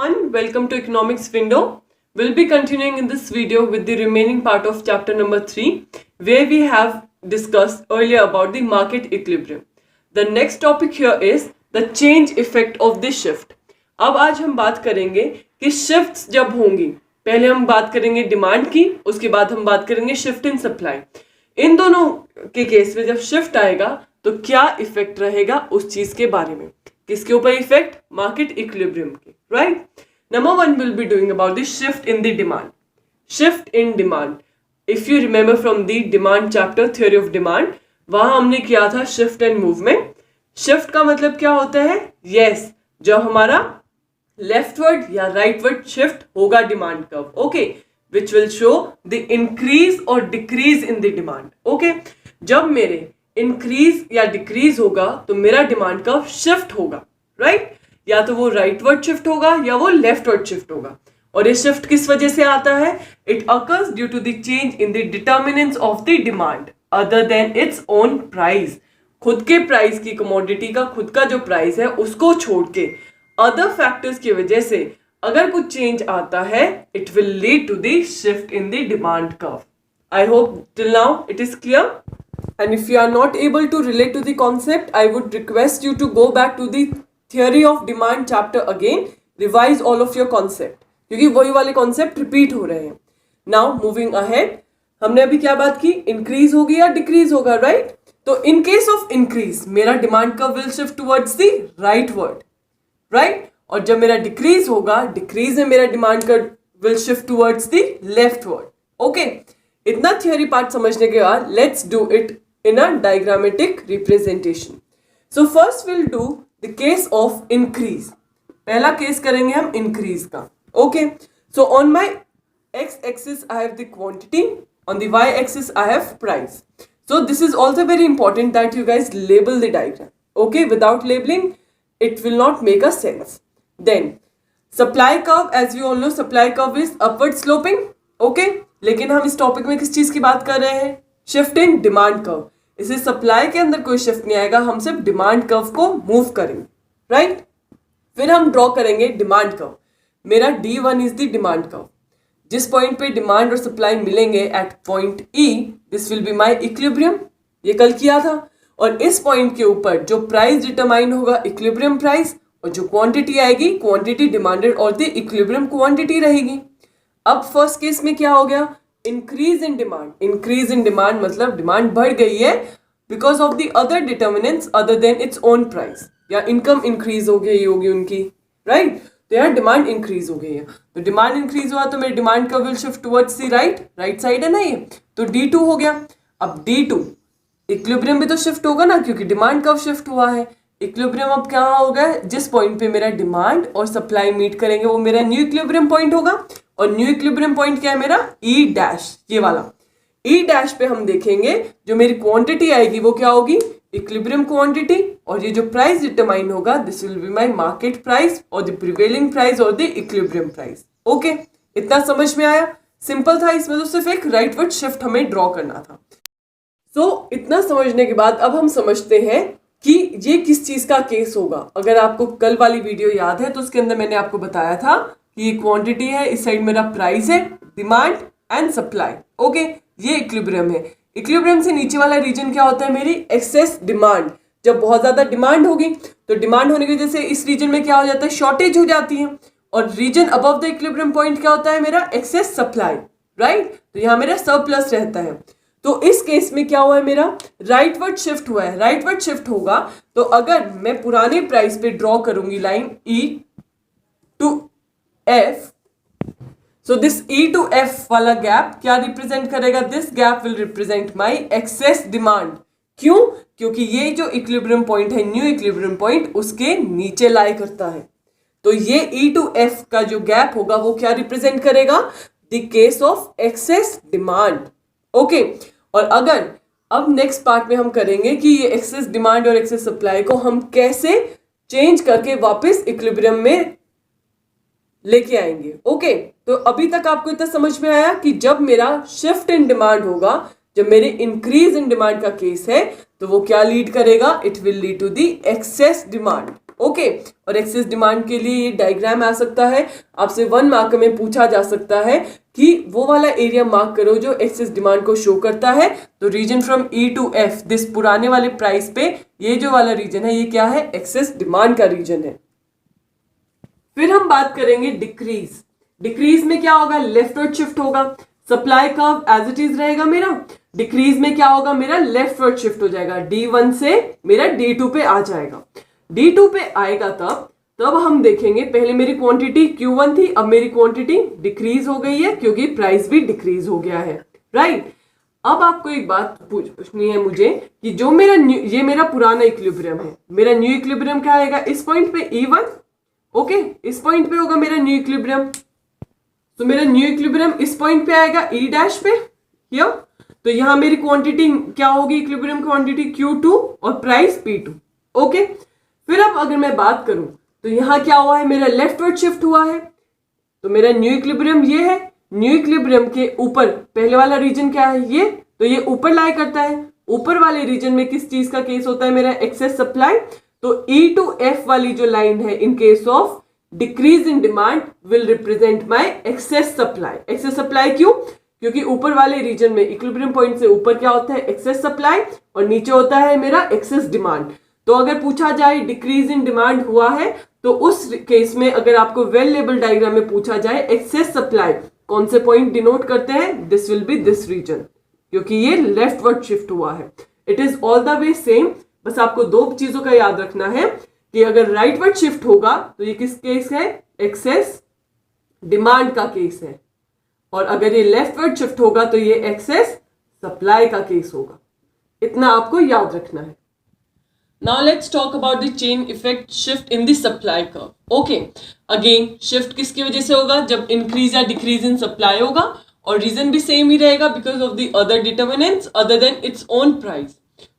everyone, welcome to Economics Window. We'll be continuing in this video with the remaining part of chapter number 3 where we have discussed earlier about the market equilibrium. The next topic here is the change effect of the shift. अब आज हम बात करेंगे कि shifts जब होंगी, पहले हम बात करेंगे डिमांड की, उसके बाद हम बात करेंगे शिफ्ट इन सप्लाई. इन दोनों के केस में जब शिफ्ट आएगा तो क्या इफेक्ट रहेगा उस चीज के बारे में. किसके ऊपर इफेक्ट? मार्केट इक्विलिब्रियम के, right. Number 1 will be doing about the shift in the demand. Shift in demand, if you remember from the demand chapter, theory of demand, वहां हमने किया था शिफ्ट एंड मूवमेंट. शिफ्ट का मतलब क्या होता है? यस, जब हमारा लेफ्टवर्ड या राइटवर्ड शिफ्ट होगा demand curve, okay, which will show the increase or decrease in the demand. okay, जब मेरे इंक्रीज या डिक्रीज होगा तो मेरा डिमांड कर्व शिफ्ट होगा, राइट. या तो वो राइटवर्ड शिफ्ट होगा या वो लेफ्टवर्ड शिफ्ट होगा. और ये शिफ्ट किस वजह से आता है? It occurs due to the change in the determinants of the demand other than its own price. खुद के प्राइस की, कमोडिटी का खुद का जो प्राइस है उसको छोड़ के अदर फैक्टर्स की वजह से अगर कुछ चेंज आता है, it will lead to the shift in the demand curve. I hope till now it is clear. And if you are not able to relate to the concept, I would request you to go back to the theory of demand chapter again, revise all of your concept, क्योंकि वही वाले concept repeat हो रहे हैं. Now moving ahead, हमने अभी क्या बात की? Increase होगी या decrease होगा, right? तो in case of increase, मेरा demand curve will shift towards the rightward, right? और जब मेरा decrease होगा, decrease में मेरा demand curve will shift towards the leftward. Okay? इतना थियोरी पार्ट समझने के बाद let's do it in a diagrammatic representation. So first will do the case of increase. पहला केस करेंगे हम इंक्रीज का. Okay, so on my X axis I have the quantity, on the Y axis I have price. So this is also very important that you guys label the diagram. Okay, without labelling it will not make a sense. Then supply curve, as you all know supply curve is upward sloping. Okay, लेकिन हम इस topic में किस चीज की बात कर रहे हैं? Shift in demand curve. इसे सप्लाई के अंदर कोई शिफ्ट नहीं आएगा, हम सिर्फ डिमांड कर्व को मूव करेंगे, राइट. फिर हम ड्रॉ करेंगे डिमांड कर्व. मेरा D1 is the demand curve. जिस पॉइंट पे डिमांड और सप्लाई मिलेंगे at point E, this will be my equilibrium. ये कल किया था. और इस पॉइंट के ऊपर जो प्राइस डिटरमाइन होगा, इक्विलिब्रियम प्राइस, और जो क्वांटिटी आएगी, क्वांटिटी डिमांडेड और द इक्विलिब्रियम क्वांटिटी रहेगी. अब फर्स्ट केस में क्या हो गया? Increase in demand. Increase in demand मतलब डिमांड बढ़ गई है because of the other determinants other than its own price, या इनकम इंक्रीज हो गई होगी उनकी, राइट. तो यार डिमांड इंक्रीज हो गई है, तो डिमांड इंक्रीज हुआ तो मेरे demand curve will shift towards the right side है ना ये. तो D2 हो गया. अब D2 इक्विलिब्रियम भी तो शिफ्ट होगा ना, क्योंकि डिमांड कर्व शिफ्ट हुआ है. इक्विलिब्रियम अब क्या होगा? जिस पॉइंट पे मेरा डिमांड और सप्लाई मीट करेंगे वो मेरा न्यू इक्विलिब्रियम पॉइंट होगा. और न्यू इक्विलिब्रियम पॉइंट क्या है मेरा? E', ये वाला E' पे हम देखेंगे जो मेरी क्वांटिटी आएगी वो क्या होगी? Equilibrium quantity. और ये जो प्राइस डिटरमाइन होगा, this will be my market price और द प्रिवेलिंग प्राइस और द इक्विलिब्रियम प्राइस. ओके, इतना समझ में आया? सिंपल था. इसमें तो सिर्फ एक राइटवर्ड शिफ्ट हमें ड्रॉ करना था. सो इतना समझने के बाद अब हम समझते हैं कि ये किस चीज का केस होगा. अगर आपको कल वाली वीडियो याद है तो उसके अंदर मैंने आपको बताया था कि ये क्वांटिटी है, इस साइड मेरा प्राइस है, डिमांड एंड सप्लाई. ओके, ये इक्विलिब्रियम है. इक्विलिब्रियम से नीचे वाला रीजन क्या होता है? मेरी एक्सेस डिमांड. जब बहुत ज्यादा डिमांड होगी तो डिमांड होने की वजह से इस रीजन में क्या हो जाता है? शॉर्टेज हो जाती है. और region above the equilibrium point क्या होता है? मेरा एक्सेस सप्लाई, राइट. तो यहाँ मेरा सरप्लस रहता है. तो इस केस में क्या हुआ है? मेरा राइटवर्ड शिफ्ट हुआ है. राइटवर्ड शिफ्ट होगा तो अगर मैं पुराने प्राइस पे ड्रॉ करूंगी line E to F, so this E to F वाला गैप क्या रिप्रेजेंट करेगा? This gap will represent my excess demand. क्यों? क्योंकि ये जो इक्विलिब्रियम पॉइंट है, न्यू इक्विलिब्रियम पॉइंट, उसके नीचे लाई करता है. तो ये E to F का जो गैप होगा वो क्या रिप्रेजेंट करेगा? The case of access demand. Okay, और अगर अब नेक्स्ट पार्ट में हम करेंगे कि ये एक्सेस डिमांड और एक्सेस सप्लाई को हम कैसे चेंज करके वापस इक्विलिब्रियम में लेके आएंगे. ओके, तो अभी तक आपको इतना समझ में आया कि जब मेरा शिफ्ट इन डिमांड होगा, जब मेरे इंक्रीज इन डिमांड का केस है, तो वो क्या लीड करेगा? It will lead to the excess demand. Okay. और एक्सेस डिमांड के लिए ये डायग्राम आ सकता है, आपसे 1 मार्क में पूछा जा सकता है कि वो वाला एरिया मार्क करो जो एक्सेस डिमांड को शो करता है। तो region from E to F, this पुराने वाले प्राइस पे ये जो वाला रीजन है ये क्या है, एक्सेस डिमांड का रीजन है। फिर हम बात करेंगे डिक्रीज। डिक्रीज में क्या होगा, लेफ्टवर्ड शिफ्ट होगा, supply curve as it is रहेगा मेरा। डिक्रीज में क्या होगा, मेरा लेफ्टवर्ड शिफ्ट हो जाएगा, D1 से मेरा D2 पे आ जाएगा। D2 पे आएगा तब हम देखेंगे, पहले मेरी क्वांटिटी Q1 थी, अब मेरी क्वांटिटी डिक्रीज हो गई है क्योंकि प्राइस भी डिक्रीज हो गया है, राइट। अब आपको एक बात पूछनी है मुझे कि जो मेरा ये मेरा पुराना इक्विलिब्रियम है, मेरा न्यू इक्विलिब्रियम क्या आएगा, इस पॉइंट पे E1, ओके, इस पॉइंट पे होगा मेरा न्यू इक्विलिब्रियम। तो मेरा न्यू इक्विलिब्रियम इस पॉइंट पे आएगा E डैश पे, या तो यहां मेरी क्वांटिटी क्या होगी, इक्विलिब्रियम क्वांटिटी Q2 और प्राइस P2, ओके। फिर अब अगर मैं बात करूं तो यहां क्या हुआ है, मेरा लेफ्टवर्ड शिफ्ट हुआ है। तो मेरा न्यू इक्विलिब्रियम ये है, न्यू इक्विलिब्रियम के ऊपर पहले वाला रीजन क्या है, ये, तो ये ऊपर लाई करता है। ऊपर वाले रीजन में किस चीज का केस होता है, मेरा एक्सेस सप्लाई। तो E to F वाली जो लाइन है, in case of decrease in demand will represent my excess supply. Excess supply क्यों, क्योंकि ऊपर वाले रीजन में इक्विलिब्रियम पॉइंट से ऊपर क्या होता है, एक्सेस सप्लाई, और नीचे होता है मेरा एक्सेस डिमांड। तो अगर पूछा जाए डिक्रीज इन डिमांड हुआ है तो उस केस में अगर आपको वेल लेबल डायग्राम में पूछा जाए एक्सेस सप्लाई कौन से पॉइंट डिनोट करते हैं, this will be this region, क्योंकि ये लेफ्टवर्ड शिफ्ट हुआ है। It is all the way same, बस आपको 2 चीजों का याद रखना है कि अगर राइटवर्ड शिफ्ट होगा तो ये किस केस है, एक्सेस डिमांड का केस है, और अगर ये लेफ्टवर्ड शिफ्ट होगा तो ये एक्सेस सप्लाई का केस होगा। इतना आपको याद रखना है। Now let's talk about the chain effect shift in the supply curve. Okay, again shift किसकी वजह से होगा, जब increase या decrease in supply होगा, और reason भी same ही रहेगा because of the other determinants other than its own price.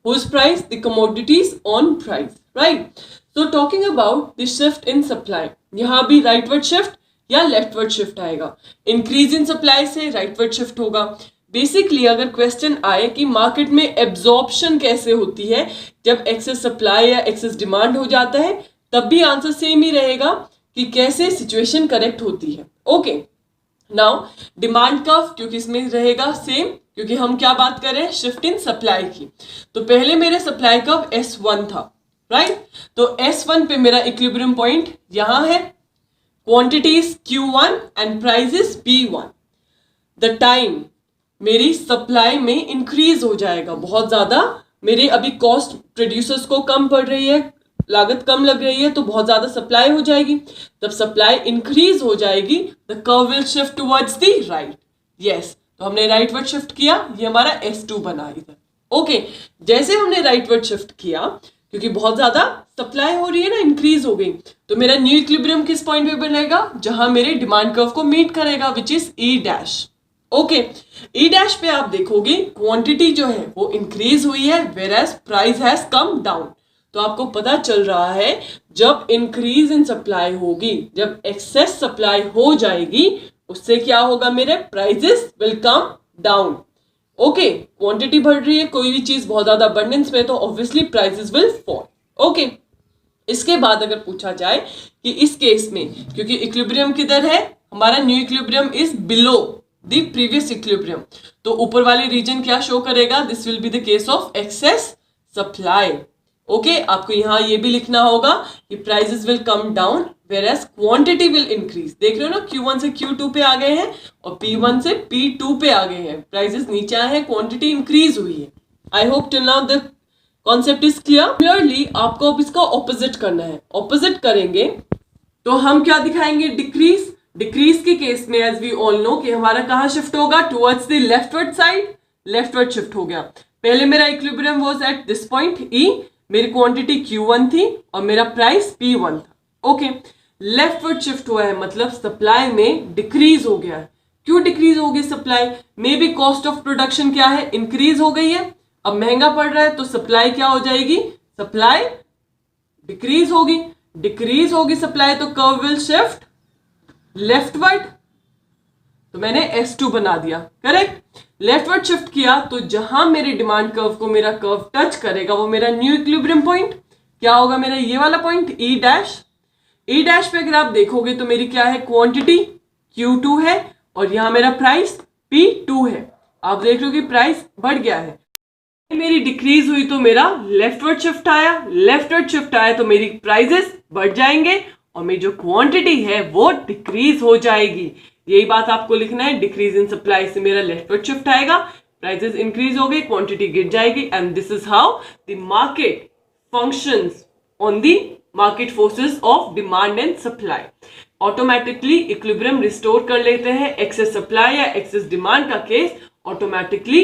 Whose price? The commodities own price, right? So talking about the shift in supply, यहाँ भी rightward shift या leftward shift आएगा। Increase in supply से rightward shift होगा। Basically अगर question आए कि market में एब्जॉर्प्शन कैसे होती है जब एक्सेस सप्लाई या एक्सेस डिमांड हो जाता है, तब भी आंसर सेम ही रहेगा कि कैसे सिचुएशन करेक्ट होती है। ओके, नाउ डिमांड कर्व क्योंकि इसमें रहेगा सेम, क्योंकि हम क्या बात कर रहे हैं, शिफ्ट इन सप्लाई की। तो पहले मेरे सप्लाई कर्व S1 था, राइट। तो S1 पे मेरा इक्विलिब्रियम पॉइंट यहां है, quantities Q1 and prices P1। The time मेरी सप्लाई में इंक्रीज हो जाएगा बहुत ज्यादा, मेरे अभी कॉस्ट प्रोड्यूसर्स को कम पड़ रही है, लागत कम लग रही है, तो बहुत ज्यादा सप्लाई हो जाएगी। जब सप्लाई इंक्रीज हो जाएगी the curve will shift towards the right. Yes, तो हमने राइटवर्ड शिफ्ट किया, ये हमारा S2 बना इधर। ओके, जैसे हमने राइटवर्ड शिफ्ट किया, क्योंकि बहुत ज्यादा सप्लाई हो रही है ना, इंक्रीज हो गई, तो मेरा न्यू इक्विलिब्रियम किस पॉइंट पे बनेगा, जहां मेरे डिमांड कर्व को मीट करेगा, which is E dash. Okay, E dash पे आप देखोगे क्वांटिटी जो है वो इंक्रीज हुई है, whereas price has come down. तो आपको पता चल रहा है जब इंक्रीज इन सप्लाई होगी, जब एक्सेस सप्लाई हो जाएगी, उससे क्या होगा, मेरे prices will come down. Okay, quantity बढ़ रही है कोई भी चीज बहुत ज्यादा अबंडेंस में, तो obviously prices will fall. Okay, इसके बाद अगर पूछा जाए कि इस केस में क्योंकि इक्विलिब्रियम किधर है, हमारा new equilibrium is below the previous equilibrium, तो ऊपर वाली रीजन क्या शो करेगा, this will be the case of excess supply. Okay, आपको यहां ये भी लिखना होगा कि prices will come down whereas quantity will increase. देख रहे हो ना, Q1 से Q2 पे आ गए हैं और P1 से P2 पे आ गए हैं, प्राइसेस नीचे आए हैं, क्वांटिटी इंक्रीज हुई है। आई hope till now the concept is clear. Clearly आपको अब इसका ऑपोजिट करना है। ऑपोजिट करेंगे तो हम क्या दिखाएंगे, डिक्रीज। डिक्रीज के केस में एज वी ऑल नो कि हमारा कहां शिफ्ट होगा, towards the leftward side, leftward shift हो गया। पहले मेरा equilibrium was at this point E, मेरी क्वांटिटी Q1 थी और मेरा प्राइस P1 था। ओके, लेफ्टवर्ड शिफ्ट हुआ है, मतलब सप्लाई में डिक्रीज हो गया है। क्यों डिक्रीज हो गई supply, may be cost of production क्या है, इंक्रीज हो गई है, अब महंगा पड़ रहा है, तो सप्लाई क्या हो जाएगी, सप्लाई डिक्रीज होगी। डिक्रीज होगी सप्लाई तो कर्व विल शिफ्ट लेफ्टवर्ड, तो मैंने S2 बना दिया, करेक्ट। लेफ्टवर्ड शिफ्ट किया तो जहां मेरे डिमांड कर्व को मेरा कर्व टच करेगा वो मेरा न्यू इक्विलिब्रियम पॉइंट, क्या होगा मेरा ये वाला पॉइंट ई डैश। ई डैश पे अगर आप देखोगे तो मेरी क्या है, क्वांटिटी Q2 है और यहां मेरा प्राइस P2 है। आप देख रहे हो कि प्राइस बढ़ गया है, मेरी डिक्रीज हुई तो मेरा लेफ्टवर्ड शिफ्ट आया, लेफ्टवर्ड शिफ्ट आया तो मेरी प्राइजेस बढ़ जाएंगे और मेरी जो क्वांटिटी है वो डिक्रीज हो जाएगी। यही बात आपको लिखना है, डिक्रीज इन सप्लाई से मेरा लेफ्टवर्ड शिफ्ट आएगा, प्राइजेस इंक्रीज हो गई, क्वांटिटी गिर जाएगी, and this is how the market functions on the market forces of demand and supply. Automatically equilibrium restore कर लेते हैं, एक्सेस सप्लाई या एक्सेस डिमांड का केस ऑटोमेटिकली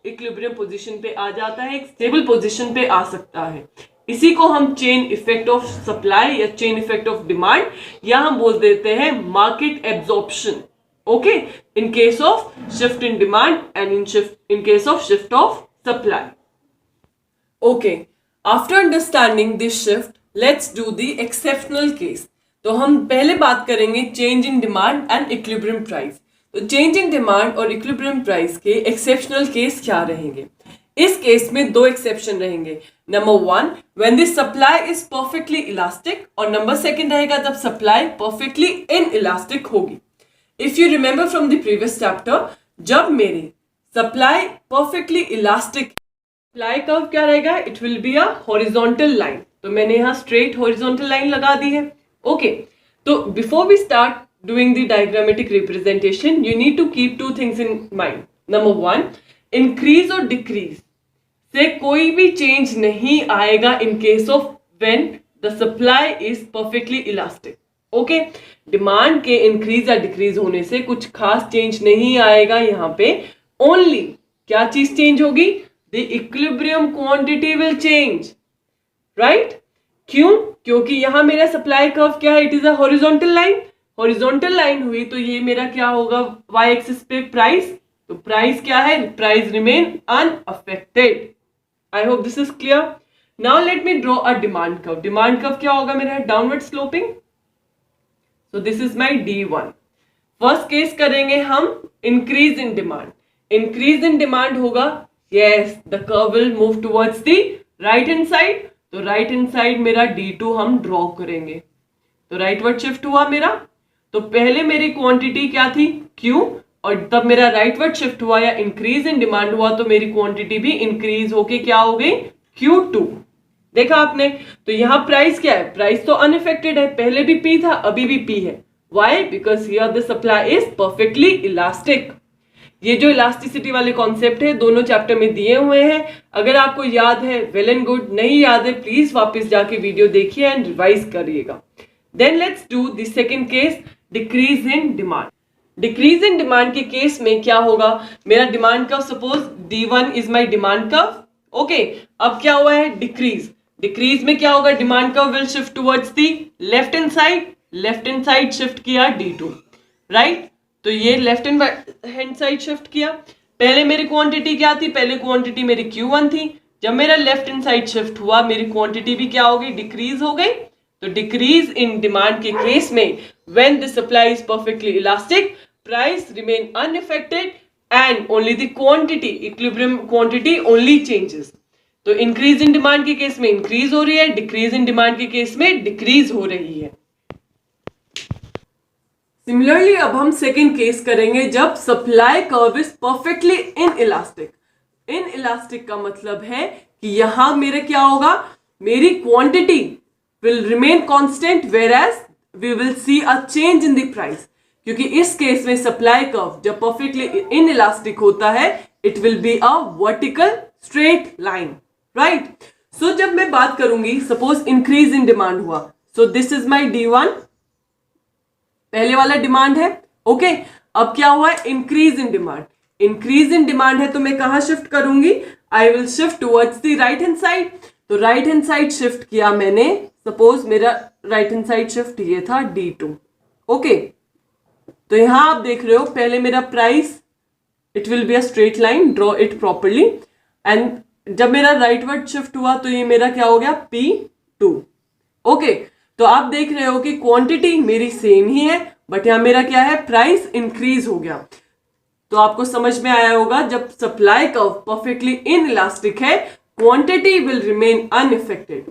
इक्विलिब्रियम पोजीशन पे आ जाता है, एक स्टेबल पोजीशन पे आ सकता है। इसी को हम चेन इफेक्ट ऑफ सप्लाई या चेन इफेक्ट ऑफ डिमांड या हम बोल देते हैं market absorption, okay, in case of shift in demand and in case of shift of supply. Okay, after understanding this shift let's do the exceptional case. तो हम पहले बात करेंगे change in demand and equilibrium price. तो change in demand और equilibrium price के exceptional case क्या रहेंगे? इस केस में दो एक्सेप्शन रहेंगे। Number 1 when the supply is perfectly elastic, और नंबर 2 रहेगा जब सप्लाई परफेक्टली इनइलास्टिक होगी। If you remember from the previous chapter, जब मेरी supply perfectly elastic, supply curve क्या रहेगा, it will be a horizontal line. तो मैंने यहाँ स्ट्रेट हॉरिजॉन्टल लाइन लगा दी है, ओके। तो before we start doing the diagrammatic representation, you need to keep two things in mind. Number 1, increase और decrease से कोई भी change नहीं आएगा in case of when the supply is perfectly elastic. Okay? Demand के increase या decrease होने से कुछ खास change नहीं आएगा यहाँ पे. Only क्या चीज change होगी? The equilibrium quantity will change. Right? क्यों? क्योंकि यहाँ मेरा supply curve क्या है? It is a horizontal line. Horizontal line हुई तो ये मेरा क्या होगा, y एक्सिस पे प्राइस। तो प्राइस क्या है, price remain unaffected. I hope this is clear. Now let me draw a demand curve. Demand curve क्या होगा मेरा, downward sloping. So this is my D1। First case करेंगे हम increase in demand. Increase in demand होगा, yes the curve will move towards the right hand side. तो right hand side मेरा D2 हम draw करेंगे। तो राइटवर्ड शिफ्ट हुआ मेरा, तो पहले मेरी क्वांटिटी क्या थी Q, और तब मेरा राइटवर्ड शिफ्ट हुआ या इंक्रीज इन डिमांड हुआ तो मेरी क्वांटिटी भी इंक्रीज होके क्या हो गई, Q2। देखा आपने? तो यहाँ प्राइस क्या है, प्राइस तो अनइफेक्टेड है, पहले भी P था अभी भी P है। Why? Because here the supply is perfectly elastic. ये जो इलास्टिसिटी वाले कॉन्सेप्ट है दोनों चैप्टर में दिए हुए हैं। अगर आपको याद है वेल एंड गुड, नहीं याद है प्लीज वापस जाके वीडियो देखिए एंड रिवाइज करिएगा। Then let's do the second case, decrease in demand. Decrease in demand के केस में क्या होगा, मेरा demand curve suppose D1 is my demand curve, okay. अब क्या हुआ है, डिक्रीज। डिक्रीज में क्या होगा, demand curve will shift towards the left hand side. Left hand side shift किया D2, राइट। तो ये लेफ्ट हैंड साइड शिफ्ट किया। पहले मेरी क्वांटिटी क्या थी, पहले क्वांटिटी मेरी Q1 थी। जब मेरा लेफ्ट हैंड साइड शिफ्ट हुआ मेरी क्वांटिटी भी क्या हो गई, डिक्रीज हो गई। तो डिक्रीज इन डिमांड के केस में when the supply is perfectly elastic, price remain unaffected and only the quantity, equilibrium quantity only changes. तो इंक्रीज इन डिमांड के केस में इंक्रीज हो रही है, डिक्रीज इन डिमांड के केस में डिक्रीज हो रही है। सिमिलरली अब हम सेकेंड केस करेंगे जब supply curve is perfectly inelastic. Inelastic का मतलब है कि यहां मेरे क्या होगा, मेरी quantity will remain constant whereas we will see a change in the price। क्योंकि इस केस में सप्लाई कर्व जब परफेक्टली इनइलास्टिक होता है it will be a vertical straight line, right. So जब मैं बात करूंगी सपोज इंक्रीज इन डिमांड हुआ, सो दिस इज माय D1, पहले वाला डिमांड है, ओके। अब क्या हुआ है, increase in demand. Increase in demand है तो मैं कहां शिफ्ट करूंगी, I will shift towards the right hand side. तो राइट हैंड साइड शिफ्ट किया मैंने, सपोज मेरा राइट हैंड साइड शिफ्ट ये था D2, ओके। तो यहां आप देख रहे हो पहले मेरा price, it will be a straight line, draw it properly, and जब मेरा राइटवर्ड शिफ्ट हुआ तो ये मेरा क्या हो गया, P2, ओके। तो आप देख रहे हो कि क्वांटिटी मेरी सेम ही है बट यहां मेरा क्या है, प्राइस इंक्रीज हो गया। तो आपको समझ में आया होगा जब सप्लाई कर्व परफेक्टली इनइलास्टिक है, quantity will remain unaffected.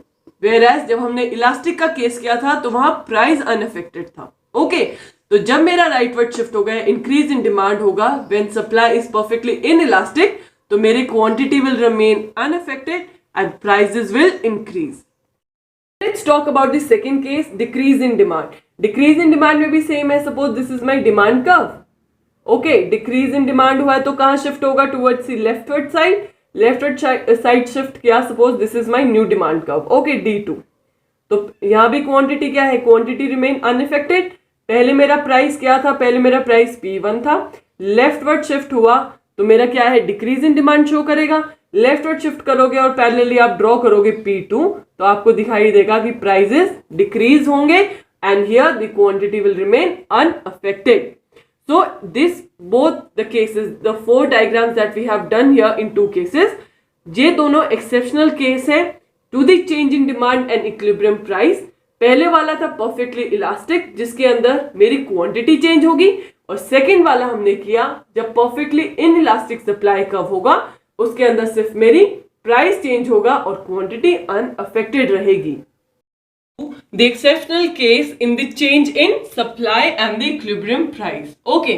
whereas जब हमने इलास्टिक का केस किया था तो वहां प्राइस अनअफेक्टेड था. ओके, तो जब मेरा राइटवर्ड शिफ्ट होगा, इंक्रीज इन डिमांड होगा, when supply is perfectly in elastic, तो मेरी quantity will remain unaffected and prices will increase. Let's talk about the second case, decrease in demand. Decrease in demand में भी same है. Suppose this is my demand curve. Okay, decrease in demand हुआ है तो कहाँ shift होगा? Towards the leftward side. Leftward side shift किया. Suppose this is my new demand curve. Okay, D2. तो यहाँ भी क्वांटिटी क्या है? Quantity remain unaffected. पहले मेरा प्राइस क्या था? पहले मेरा प्राइस P1 था. लेफ्टवर्ड शिफ्ट हुआ तो मेरा क्या है? डिक्रीज इन डिमांड शो करेगा. लेफ्टवर्ड शिफ्ट करोगे और पैरेलली आप ड्रॉ करोगे P2 तो आपको दिखाई देगा कि प्राइसेस डिक्रीज होंगे and here the quantity will remain unaffected. So this both the cases, the 4 diagrams that we have done here in 2 cases, ये दोनों exceptional case है to the change in demand and equilibrium price. पहले वाला था perfectly elastic जिसके अंदर मेरी quantity change होगी, और second वाला हमने किया जब perfectly inelastic supply curve होगा, उसके अंदर सिर्फ मेरी price change होगा और quantity unaffected रहेगी. The exceptional case in the change in supply and the equilibrium price. Okay,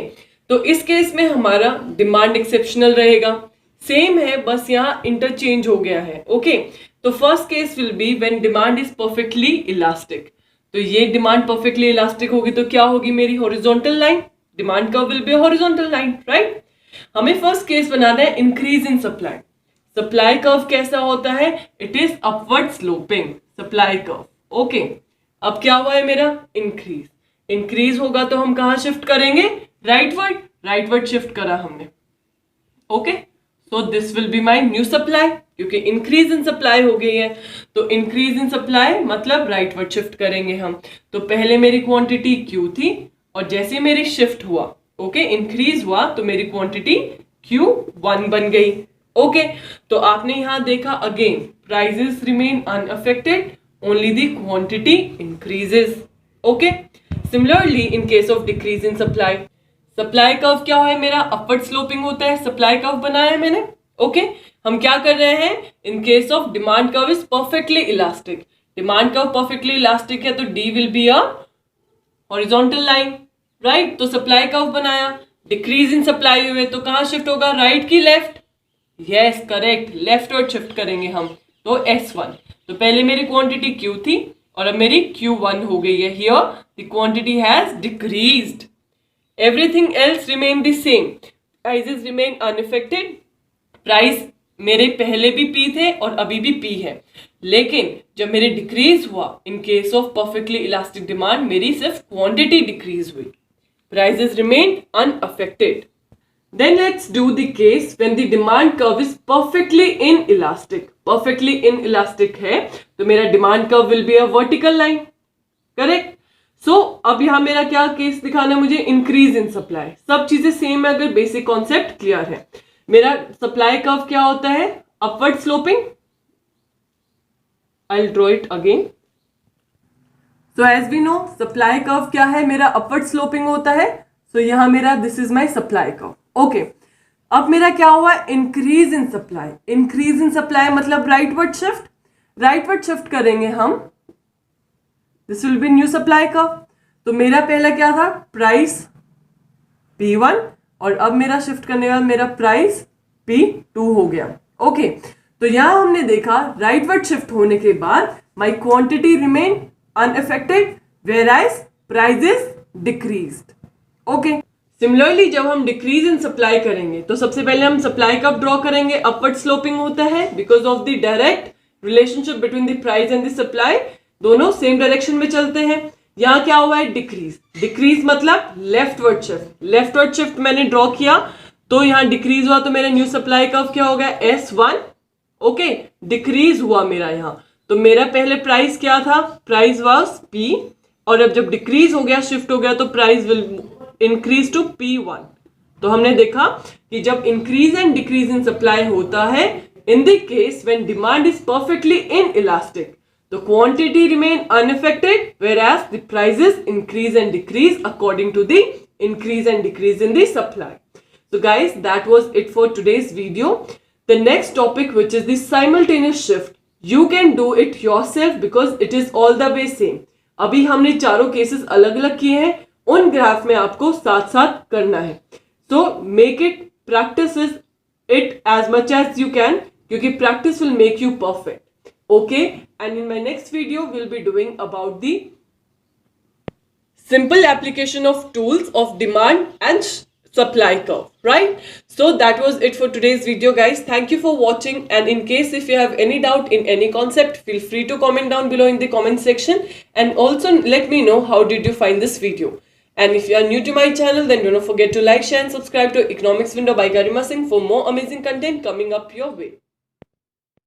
तो इस केस में हमारा डिमांड एक्सेप्शनल रहेगा. सेम है, बस यहाँ इंटरचेंज हो गया है. ओके, तो first case will be when demand is perfectly elastic. तो ये डिमांड परफेक्टली इलास्टिक होगी तो क्या होगी? मेरी horizontal line. Demand curve will be horizontal line, right. हमें फर्स्ट केस बनाना है increase in supply. Supply curve कैसा होता है? It is upward sloping supply curve. Okay, अब क्या हुआ है मेरा? इंक्रीज. इंक्रीज होगा तो हम कहां शिफ्ट करेंगे? राइटवर्ड. राइटवर्ड शिफ्ट करा हमने. Okay, so this will be my new supply क्योंकि इंक्रीज इन सप्लाई हो गई है. तो इंक्रीज इन सप्लाई मतलब राइटवर्ड शिफ्ट करेंगे हम. तो पहले मेरी क्वांटिटी Q थी और जैसे मेरी शिफ्ट हुआ, ओके, इंक्रीज हुआ तो मेरी क्वांटिटी Q1 बन गई. ओके, तो आपने यहां देखा again prices remain unaffected, only the quantity increases. Okay, similarly in case of decrease in supply, supply curve क्या है मेरा? upward sloping होता है. supply curve बनाया है मैंने. Okay, हम क्या कर रहे हैं? in case of demand curve is perfectly elastic. demand curve perfectly elastic है तो D will be a horizontal line, right. तो supply curve बनाया. decrease in supply हुए तो कहाँ शिफ्ट होगा? right की left. yes, correct, leftward shift करेंगे हम. तो S1. तो पहले मेरी क्वांटिटी Q थी और अब मेरी Q1 हो गई है. Here the quantity has decreased. Everything else remain the same. Prices remain unaffected. Price मेरे पहले भी P थे और अभी भी P है, लेकिन जब मेरे डिक्रीज हुआ in case of perfectly elastic demand, मेरी सिर्फ क्वांटिटी डिक्रीज हुई. Prices remain unaffected. Then let's do the case when the demand curve is perfectly inelastic. Perfectly inelastic है तो मेरा demand curve will be a vertical line. Correct? So अब यहाँ मेरा क्या केस दिखाना है मुझे? Increase in supply. सब चीजें सेम है अगर बेसिक कॉन्सेप्ट क्लियर है. मेरा सप्लाई कर्व क्या होता है? Upward sloping. I'll draw it again. So as we know, supply curve क्या है? मेरा upward sloping होता है. So यहाँ मेरा this is my supply curve. Okay, अब मेरा क्या हुआ? Increase in supply. Increase in supply मतलब राइटवर्ड शिफ्ट. राइटवर्ड शिफ्ट करेंगे हम. This will B new supply curve. तो मेरा पहला क्या था? प्राइस P1 और अब मेरा शिफ्ट करने का मेरा प्राइस P2 हो गया. ओके, तो यहां हमने देखा राइटवर्ड शिफ्ट होने के बाद my quantity remain unaffected whereas prices decreased. Okay, similarly जब हम डिक्रीज इन सप्लाई करेंगे तो सबसे पहले हम सप्लाई कर्व ड्रॉ करेंगे. अपवर्ड स्लोपिंग होता है because of the direct relationship between the price and the supply. दोनों सेम डायरेक्शन में चलते हैं. यहाँ क्या हुआ है? डिक्रीज. डिक्रीज मतलब लेफ्टवर्ड शिफ्ट. लेफ्टवर्ड शिफ्ट मैंने ड्रॉ किया तो यहाँ डिक्रीज हुआ तो मेरा न्यू सप्लाई कर्व क्या हो गया? S1. ओके, डिक्रीज हुआ मेरा यहाँ. तो मेरा पहले प्राइस क्या था? प्राइस वाज P और अब जब डिक्रीज हो गया, शिफ्ट हो गया तो price will increase to P1. तो हमने देखा कि जब increase and decrease in supply होता है in the case when demand is perfectly inelastic, the quantity remain unaffected whereas the prices increase and decrease according to the increase and decrease in the supply. So guys, that was it for today's video. The next topic, which is the simultaneous shift You can do it yourself because it is all the way same. अभी हमने चारों cases अलग अलग किए हैं, उन graph में आपको साथ साथ करना है. So make it, practice it as much as you can, क्योंकि practice will make you perfect. Okay, and in my next video we'll be doing about the simple application of tools of demand and supply curve, right? So that was it for today's video, guys. Thank you for watching, and in case if you have any doubt in any concept, feel free to comment down below in the comment section, and also let me know how did you find this video. And if you are new to my channel, then do not forget to like, share and subscribe to Economics Window by Garima Singh for more amazing content coming up your way.